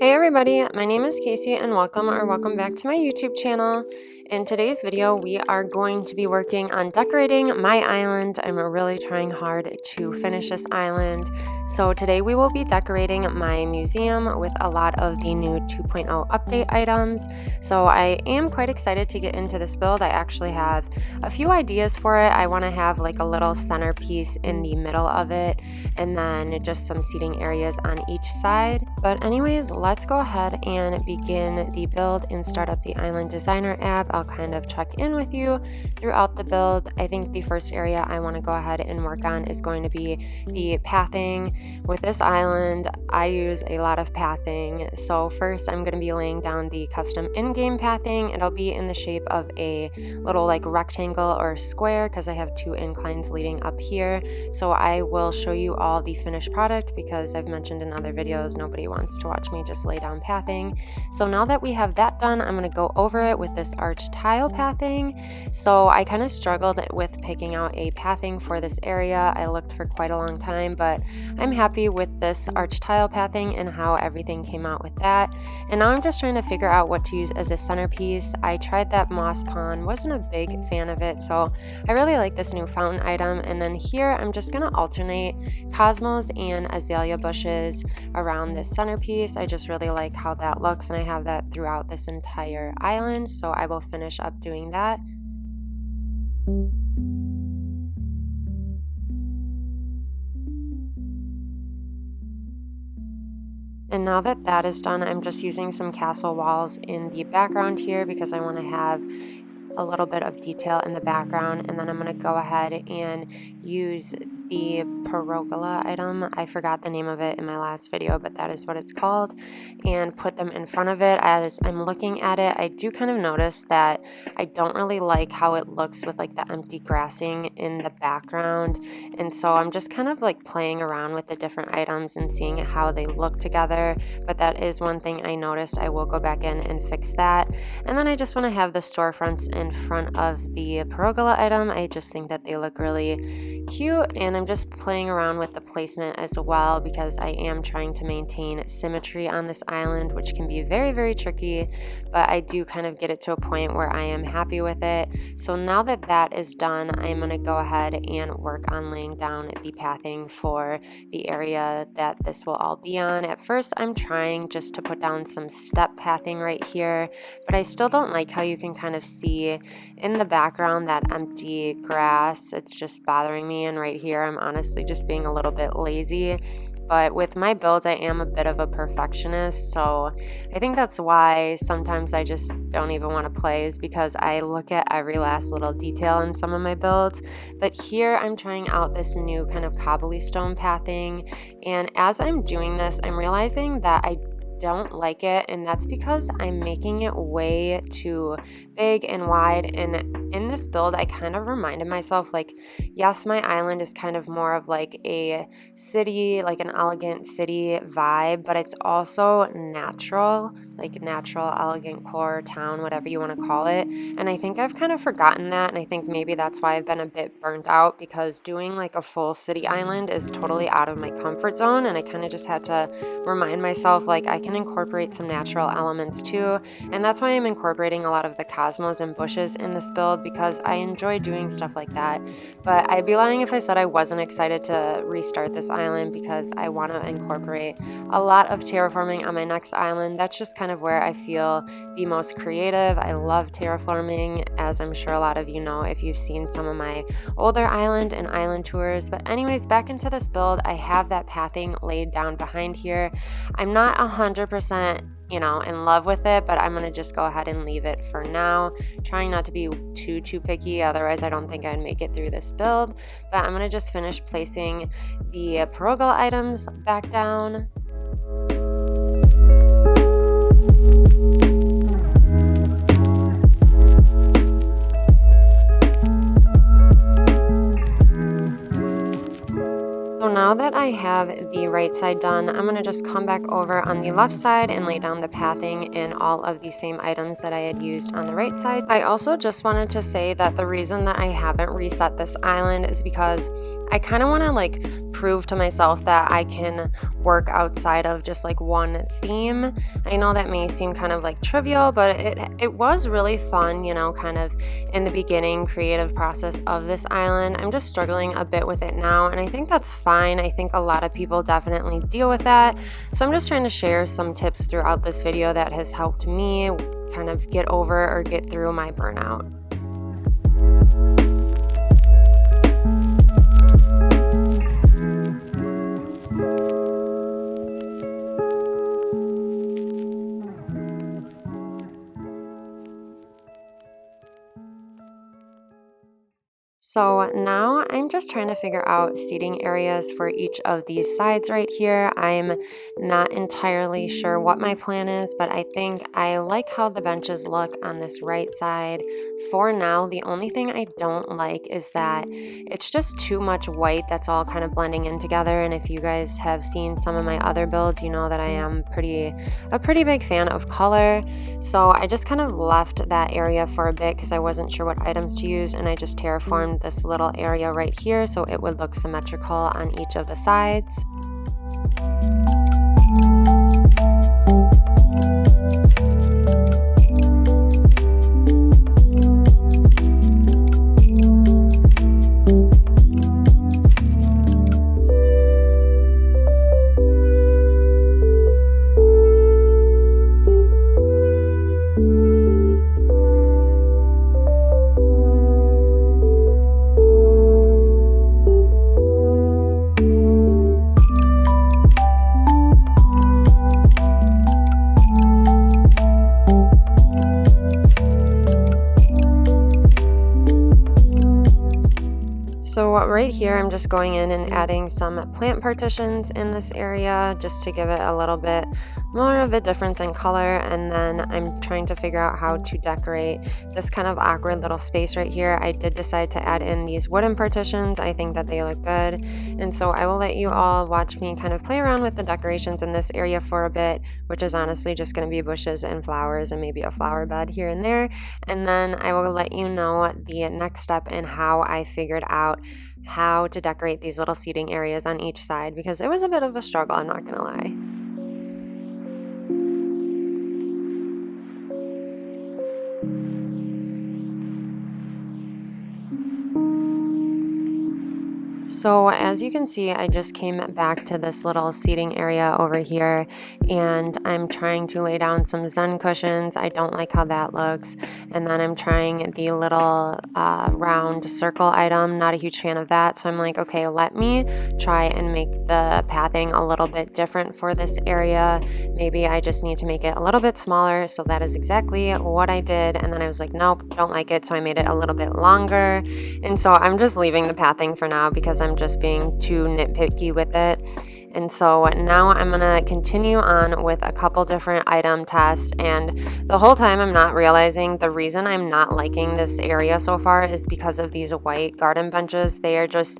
Hey everybody, my name is Casey and welcome back to my YouTube channel. In today's video, we are going to be working on decorating my island. I'm really trying hard to finish this island. So today we will be decorating my museum with a lot of the new 2.0 update items. So I am quite excited to get into this build. I actually have a few ideas for it. I want to have like a little centerpiece in the middle of it and then just some seating areas on each side. But anyways, let's go ahead and begin the build and start up the Island Designer app. I'll kind of check in with you throughout the build. I think the first area I want to go ahead and work on is going to be the pathing. With this island, I use a lot of pathing. So first I'm going to be laying down the custom in-game pathing. It'll be in the shape of a little like rectangle or square because I have two inclines leading up here. So I will show you all the finished product because I've mentioned in other videos nobody wants to watch me just lay down pathing. So now that we have that done, I'm going to go over it with this arch tile pathing. So I kind of struggled with picking out a pathing for this area. I looked for quite a long time, but I'm happy with this arch tile pathing and how everything came out with that. And now I'm just trying to figure out what to use as a centerpiece. I tried that moss pond, wasn't a big fan of it, so I really like this new fountain item. And then here I'm just going to alternate cosmos and azalea bushes around this centerpiece. I just really like how that looks, and I have that throughout this entire island, so I will finish up doing that. And now that that is done, I'm just using some castle walls in the background here because I want to have a little bit of detail in the background. And then I'm going to go ahead and use the pergola item. I forgot the name of it in my last video, but that is what it's called, and put them in front of it. As I'm looking at it, I do kind of notice that I don't really like how it looks with like the empty grassing in the background, and so I'm just kind of like playing around with the different items and seeing how they look together. But that is one thing I noticed. I will go back in and fix that. And then I just want to have the storefronts in front of the pergola item. I just think that they look really cute, and I'm just playing around with the placement as well because I am trying to maintain symmetry on this island, which can be very, very tricky, but I do kind of get it to a point where I am happy with it. So now that that is done, I'm going to go ahead and work on laying down the pathing for the area that this will all be on. At first, I'm trying just to put down some step pathing right here, but I still don't like how you can kind of see in the background that empty grass. It's just bothering me, and right here I'm honestly just being a little bit lazy. But with my builds, I am a bit of a perfectionist, so I think that's why sometimes I just don't even want to play, is because I look at every last little detail in some of my builds. But here I'm trying out this new kind of cobblestone pathing, and as I'm doing this, I'm realizing that I don't like it, and that's because I'm making it way too big and wide. And in this build, I kind of reminded myself, like, yes, my island is kind of more of like a city, like an elegant city vibe, but it's also natural, like natural, elegant core town, whatever you want to call it. And I think I've kind of forgotten that, and I think maybe that's why I've been a bit burnt out, because doing like a full city island is totally out of my comfort zone, and I kind of just had to remind myself, like, I can incorporate some natural elements too. And that's why I'm incorporating a lot of the cosmos and bushes in this build, because I enjoy doing stuff like that. But I'd be lying if I said I wasn't excited to restart this island, because I want to incorporate a lot of terraforming on my next island. That's just kind of where I feel the most creative. I love terraforming, as I'm sure a lot of you know if you've seen some of my older island and island tours. But anyways, back into this build, I have that pathing laid down behind here. I'm not 100% in love with it, but I'm going to just go ahead and leave it for now, trying not to be too picky, otherwise I don't think I'd make it through this build. But I'm going to just finish placing the pergola items back down. So now that I have the right side done, I'm going to just come back over on the left side and lay down the pathing in all of the same items that I had used on the right side. I also just wanted to say that the reason that I haven't reset this island is because I kind of want to prove to myself that I can work outside of just like one theme. I know that may seem kind of like trivial, but it was really fun, you know, kind of in the beginning creative process of this island. I'm just struggling a bit with it now, and I think that's fine. I think a lot of people definitely deal with that. So I'm just trying to share some tips throughout this video that has helped me kind of get over or get through my burnout. So now I'm just trying to figure out seating areas for each of these sides right here. I'm not entirely sure what my plan is, but I think I like how the benches look on this right side. For now, the only thing I don't like is that it's just too much white that's all kind of blending in together. And if you guys have seen some of my other builds, you know that I am a pretty big fan of color. So I just kind of left that area for a bit because I wasn't sure what items to use, and I just terraformed this little area right here so it would look symmetrical on each of the sides. So right here, I'm just going in and adding some plant partitions in this area just to give it a little bit more of a difference in color, and then I'm trying to figure out how to decorate this kind of awkward little space right here. I did decide to add in these wooden partitions. I think that they look good, and so I will let you all watch me kind of play around with the decorations in this area for a bit, which is honestly just going to be bushes and flowers and maybe a flower bed here and there, and then I will let you know the next step in how I figured out how to decorate these little seating areas on each side, because it was a bit of a struggle, I'm not gonna lie. So as you can see, I just came back to this little seating area over here, and I'm trying to lay down some Zen cushions. I don't like how that looks. And then I'm trying the little round circle item. Not a huge fan of that. So I'm like, okay, let me try and make the pathing a little bit different for this area. Maybe I just need to make it a little bit smaller. So that is exactly what I did. And then I was like, nope, don't like it. So I made it a little bit longer. And so I'm just leaving the pathing for now because I'm just being too nitpicky with it. And so now I'm gonna continue on with a couple different item tests, and the whole time I'm not realizing the reason I'm not liking this area so far is because of these white garden benches. They just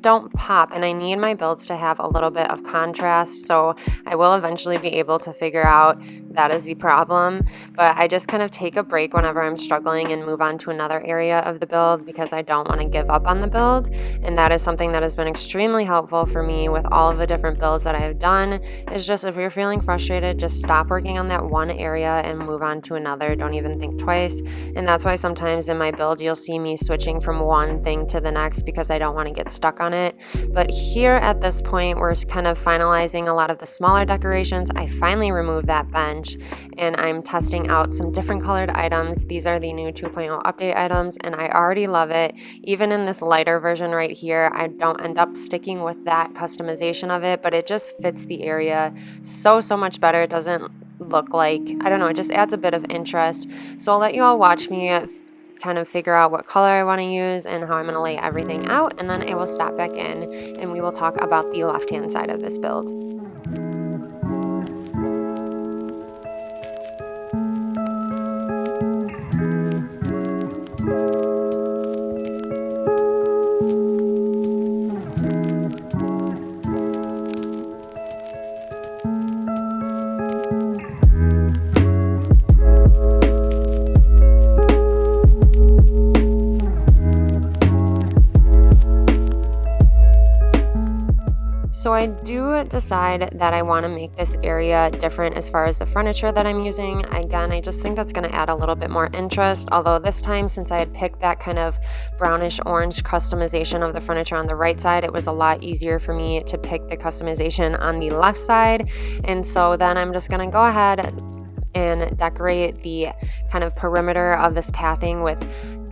don't pop, and I need my builds to have a little bit of contrast, so I will eventually be able to figure out that is the problem. But I just kind of take a break whenever I'm struggling and move on to another area of the build because I don't want to give up on the build, and that is something that has been extremely helpful for me with all of the different builds that I have done. Is just, if you're feeling frustrated, just stop working on that one area and move on to another. Don't even think twice. And that's why sometimes in my build you'll see me switching from one thing to the next because I don't want to get stuck on it. But here at this point, we're kind of finalizing a lot of the smaller decorations. I finally removed that bench and I'm testing out some different colored items. These are the new 2.0 update items, and I already love it. Even in this lighter version right here, I don't end up sticking with that customization of it, but it just fits the area so much better. It doesn't look like, I don't know, it just adds a bit of interest. So I'll let you all watch me kind of figure out what color I want to use and how I'm going to lay everything out, and then I will stop back in and we will talk about the left-hand side of this build. So I do decide that I want to make this area different as far as the furniture that I'm using. Again, I just think that's going to add a little bit more interest, although this time, since I had picked that kind of brownish orange customization of the furniture on the right side, it was a lot easier for me to pick the customization on the left side. And so then I'm just going to go ahead and decorate the kind of perimeter of this pathing with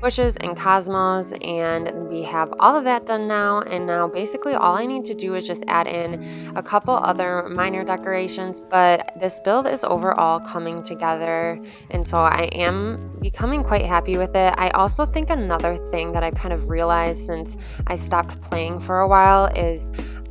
bushes and cosmos, and we have all of that done now. And now basically all I need to do is just add in a couple other minor decorations, but this build is overall coming together, and so I am becoming quite happy with it. I also think another thing that I've kind of realized since I stopped playing for a while is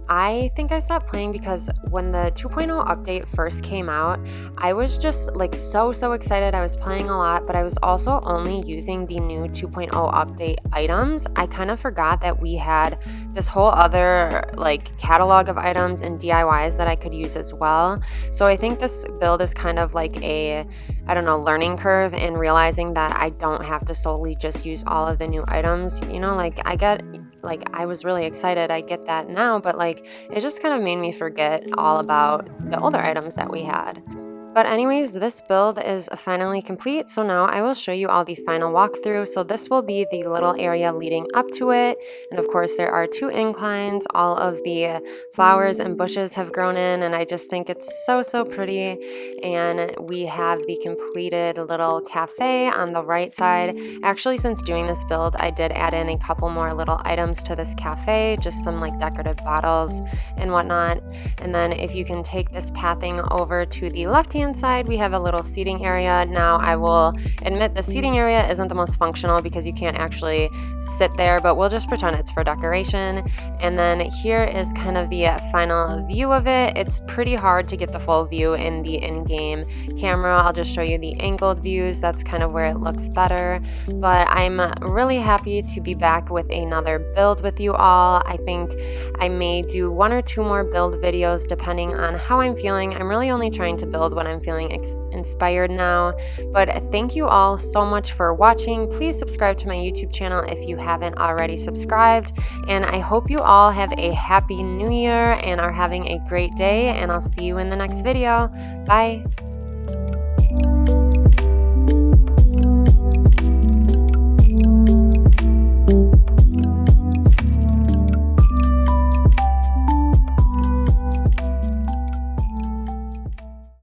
I think I stopped playing because when the 2.0 update first came out, I was just like so excited. I was playing a lot, but I was also only using the new 2.0 update items. I kind of forgot that we had this whole other like catalog of items and DIYs that I could use as well. So I think this build is kind of like a, I don't know, learning curve and realizing that I don't have to solely just use all of the new items. You know, like I was really excited. I get that now, but like it just kind of made me forget all about the older items that we had. But anyways, this build is finally complete, so now I will show you all the final walkthrough. So this will be the little area leading up to it, and of course there are 2 inclines. All of the flowers and bushes have grown in, and I just think it's so pretty. And we have the completed little cafe on the right side. Actually, since doing this build, I did add in a couple more little items to this cafe, just some like decorative bottles and whatnot. And then if you can take this pathing over to the left-hand side, we have a little seating area. Now I will admit the seating area isn't the most functional because you can't actually sit there, but we'll just pretend it's for decoration. And then here is kind of the final view of it. It's pretty hard to get the full view in the in-game camera. I'll just show you the angled views. That's kind of where it looks better. But I'm really happy to be back with another build with you all. I think I may do 1 or 2 more build videos depending on how I'm feeling. I'm really only trying to build when I'm feeling inspired now. But thank you all so much for watching. Please subscribe to my YouTube channel if you haven't already subscribed. And I hope you all have a happy new year and are having a great day, and I'll see you in the next video. Bye.